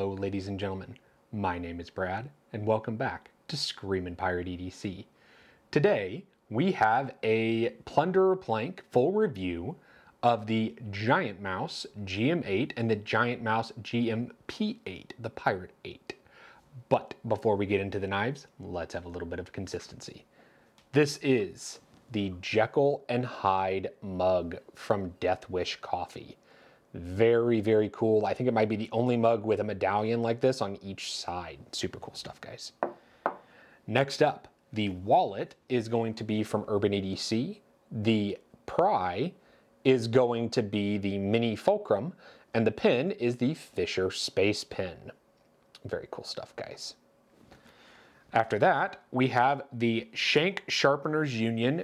Hello, ladies and gentlemen. My name is Brad, and welcome back to Screamin' Pirate EDC. Today, we have a Plunder plank full review of the Giantmouse GM8 and the Giantmouse GMP8, the Pirate 8. But before we get into the knives, let's have a little bit of consistency. This is the Jekyll and Hyde mug from Death Wish Coffee. Very, very cool. I think it might be the only mug with a medallion like this on each side. Super cool stuff, guys. Next up, the wallet is going to be from Urban EDC. The pry is going to be the Mini Fulcrum, and the pin is the Fisher Space Pin. Very cool stuff, guys. After that, we have the Shank Sharpeners Union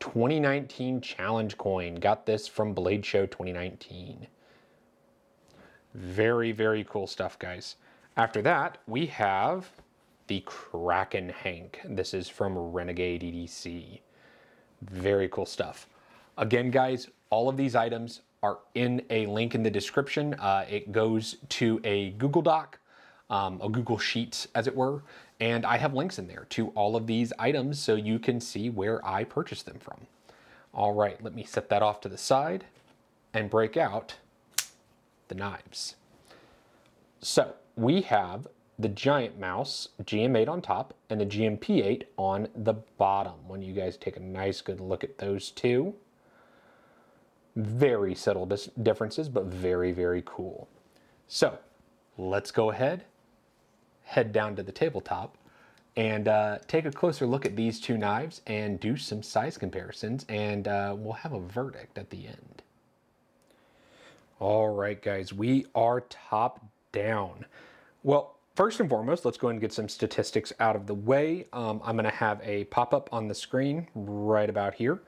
2019 Challenge Coin. Got this from Blade Show 2019. Very, very cool stuff, guys. After that, we have the Kraken Hank. This is from Renegade EDC. Very cool stuff. Again, guys, all of these items are in a link in the description. It goes to a Google Doc, a Google Sheets, as it were, and I have links in there to all of these items so you can see where I purchased them from. All right, let me set that off to the side and break out the knives. So we have the Giantmouse GM8 on top and the GMP8 on the bottom. When you guys take a nice good look at those two, very subtle differences, but very, very cool. So let's go ahead, head down to the tabletop, and take a closer look at these two knives and do some size comparisons, and we'll have a verdict at the end. All right, guys, we are top down. Well, first and foremost, let's go ahead and get some statistics out of the way. I'm going to have a pop-up on the screen right about here,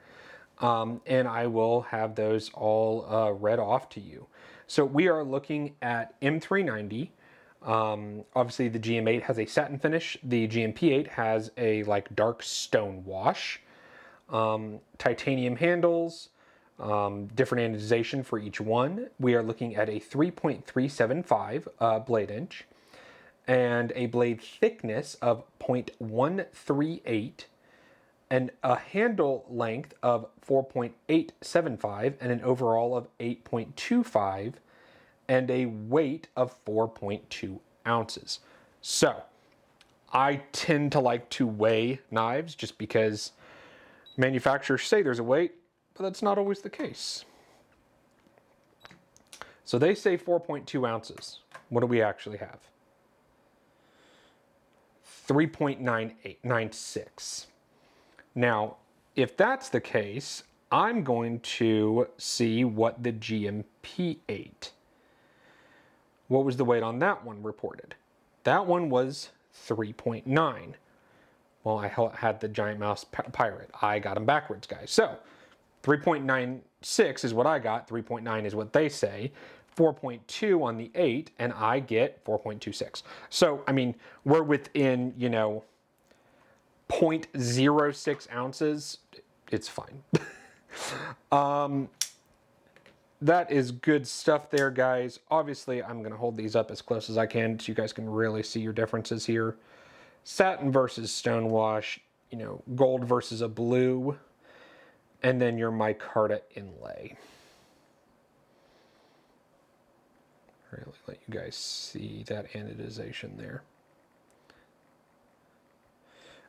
and I will have those all read off to you. So we are looking at M390. Obviously, the GM8 has a satin finish. The GMP8 has a like dark stone wash. Titanium handles. Different anodization for each one. We are looking at a 3.375 blade inch and a blade thickness of 0.138 and a handle length of 4.875 and an overall of 8.25 and a weight of 4.2 ounces. So I tend to like to weigh knives just because manufacturers say there's a weight, but that's not always the case. So they say 4.2 ounces. What do we actually have? 3.9896. Now, if that's the case, I'm going to see what the GMP8. What was the weight on that one reported? That one was 3.9. Well, I had the Giantmouse Pirate. I got them backwards, guys. So 3.96 is what I got, 3.9 is what they say, 4.2 on the 8, and I get 4.26. So, I mean, we're within, 0.06 ounces. It's fine. That is good stuff there, guys. Obviously, I'm going to hold these up as close as I can so you guys can really see your differences here. Satin versus stonewash, gold versus a blue. And then your micarta inlay. Really let you guys see that anodization there.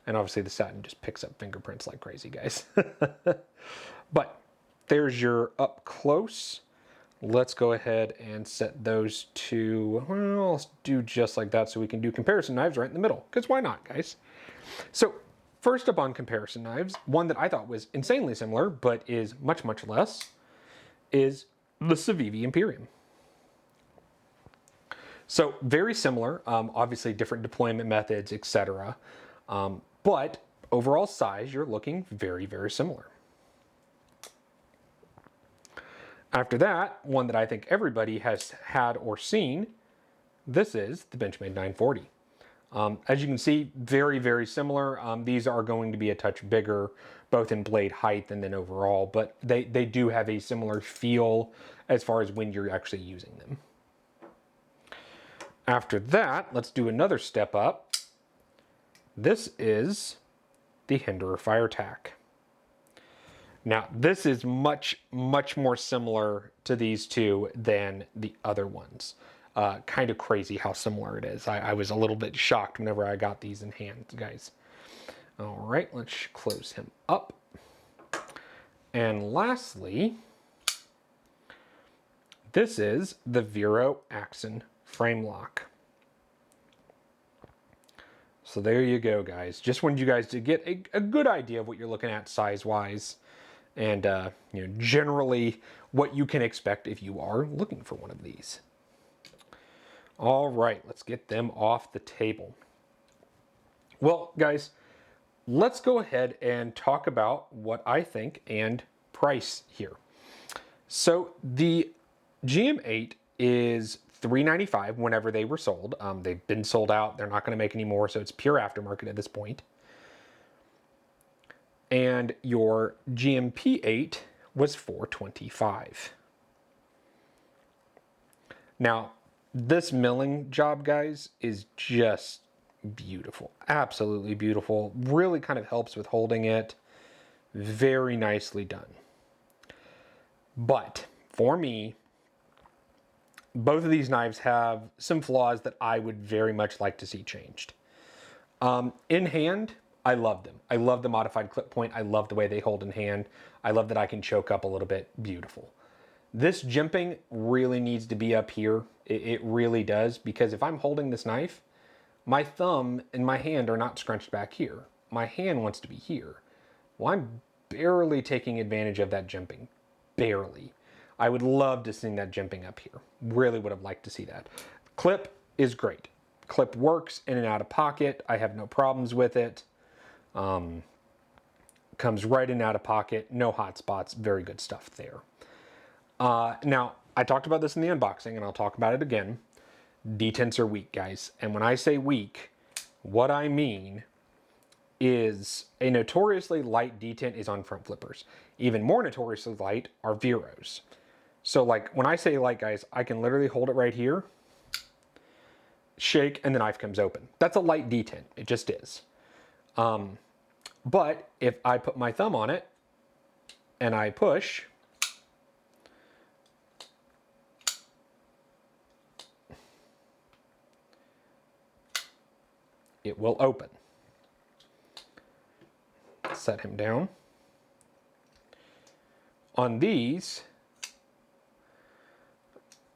And obviously the satin just picks up fingerprints like crazy, guys. But there's your up close. Let's go ahead and set those two. Well, let's do just like that so we can do comparison knives right in the middle. Because why not, guys? So first up on comparison knives, one that I thought was insanely similar, but is much, much less, is the Civivi Imperium. So very similar, obviously different deployment methods, etc. But overall size, you're looking very, very similar. After that, one that I think everybody has had or seen, this is the Benchmade 940. As you can see, very, very similar. These are going to be a touch bigger, both in blade height and then overall, but they do have a similar feel as far as when you're actually using them. After that, let's do another step up. This is the Hinderer Fire Tack. Now, this is much more similar to these two than the other ones. Kind of crazy how similar it is. I was a little bit shocked whenever I got these in hand, guys. All right, let's close him up. And lastly, this is the Vero Axon Frame Lock. So there you go, guys. Just wanted you guys to get a good idea of what you're looking at size-wise, and you know, generally what you can expect if you are looking for one of these. All right, let's get them off the table. Well, guys, let's go ahead and talk about what I think and price here. So the GM8 is $395 whenever they were sold. They've been sold out. They're not going to make any more, so it's pure aftermarket at this point. And your GMP8 was $425. Now, this milling job, guys, is just beautiful. Absolutely beautiful. Really kind of helps with holding it. Very nicely done. But for me, both of these knives have some flaws that I would very much like to see changed. In hand, I love them. I love the modified clip point. I love the way they hold in hand. I love that I can choke up a little bit. Beautiful. This jimping really needs to be up here. It really does, because if I'm holding this knife, my thumb and my hand are not scrunched back here. My hand wants to be here. Well, I'm barely taking advantage of that jimping. Barely. I would love to see that jimping up here. Really would have liked to see that. Clip is great. Clip works in and out of pocket. I have no problems with it. Comes right in and out of pocket. No hot spots. Very good stuff there. Now, I talked about this in the unboxing, and I'll talk about it again. Detents are weak, guys. And when I say weak, what I mean is a notoriously light detent is on front flippers. Even more notoriously light are Veros. So like when I say light, guys, I can literally hold it right here, shake, and the knife comes open. That's a light detent. It just is. But if I put my thumb on it and I push, it will open. Set him down. On these,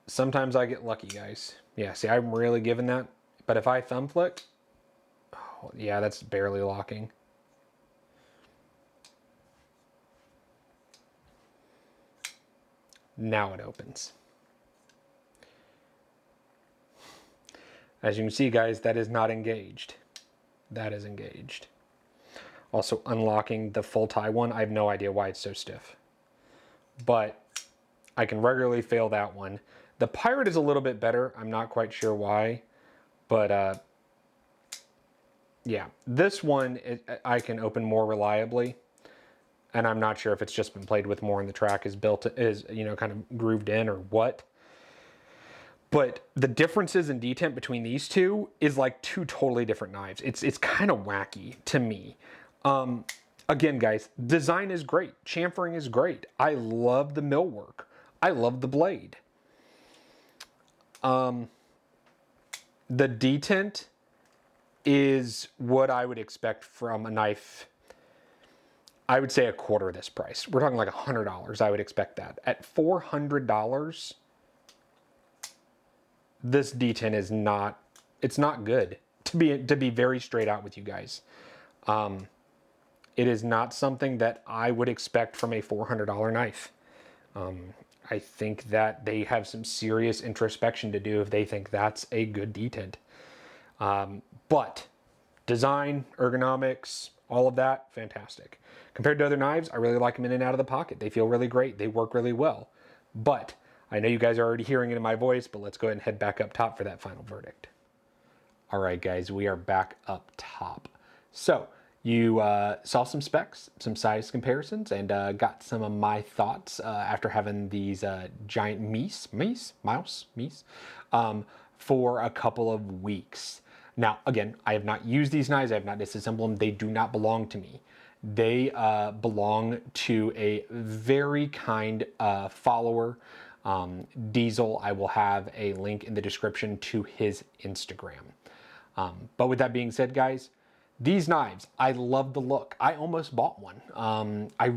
sometimes I get lucky, guys. Yeah, see, I'm really giving that. But if I thumb flick, oh, yeah, that's barely locking. Now it opens. As you can see, guys, that is not engaged. That is engaged. Also, unlocking the full tie one, I have no idea why it's so stiff. But I can regularly fail that one. The Pirate is a little bit better. I'm not quite sure why. But, yeah. This one, I can open more reliably. And I'm not sure if it's just been played with more and the track is you know, kind of grooved in or what. But the differences in detent between these two is like two totally different knives. It's kind of wacky to me. Again, guys, design is great. Chamfering is great. I love the millwork. I love the blade. The detent is what I would expect from a knife. I would say a quarter of this price. We're talking like $100. I would expect that. At $400, this detent is not, it's not good. To be very straight out with you guys. It is not something that I would expect from a $400 knife. I think that they have some serious introspection to do if they think that's a good detent. But design, ergonomics, all of that, fantastic. Compared to other knives, I really like them in and out of the pocket. They feel really great. They work really well. But I know you guys are already hearing it in my voice, but let's go ahead and head back up top for that final verdict. All right, guys, we are back up top. So you saw some specs, some size comparisons, and got some of my thoughts after having these Giantmouse for a couple of weeks. Now, again, I have not used these knives. I have not disassembled them. They do not belong to me. They belong to a very kind follower, Diesel. I will have a link in the description to his Instagram. But with that being said, guys, these knives, I love the look. I almost bought one. I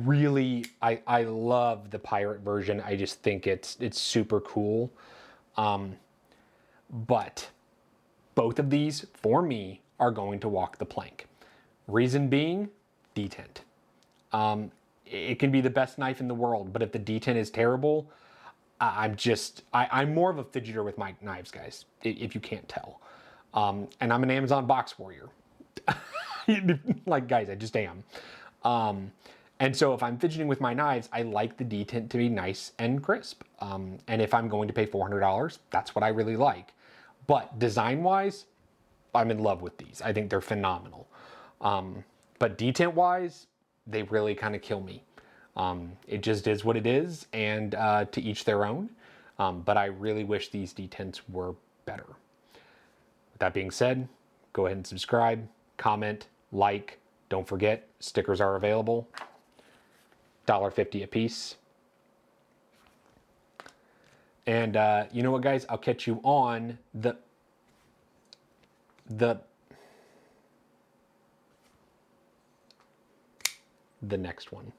love the pirate version. I just think it's super cool. But both of these, for me, are going to walk the plank. Reason being, detent. It can be the best knife in the world, but if the detent is terrible, I'm more of a fidgeter with my knives, guys, if you can't tell. And I'm an Amazon box warrior. Like, guys, I just am. And so if I'm fidgeting with my knives, I like the detent to be nice and crisp. And if I'm going to pay $400, that's what I really like. But design-wise, I'm in love with these. I think they're phenomenal. But detent-wise, they really kind of kill me. It just is what it is, and to each their own. But I really wish these detents were better. With that being said, go ahead and subscribe, comment, like. Don't forget, stickers are available. $1.50 a piece. And you know what, guys? I'll catch you on the next one.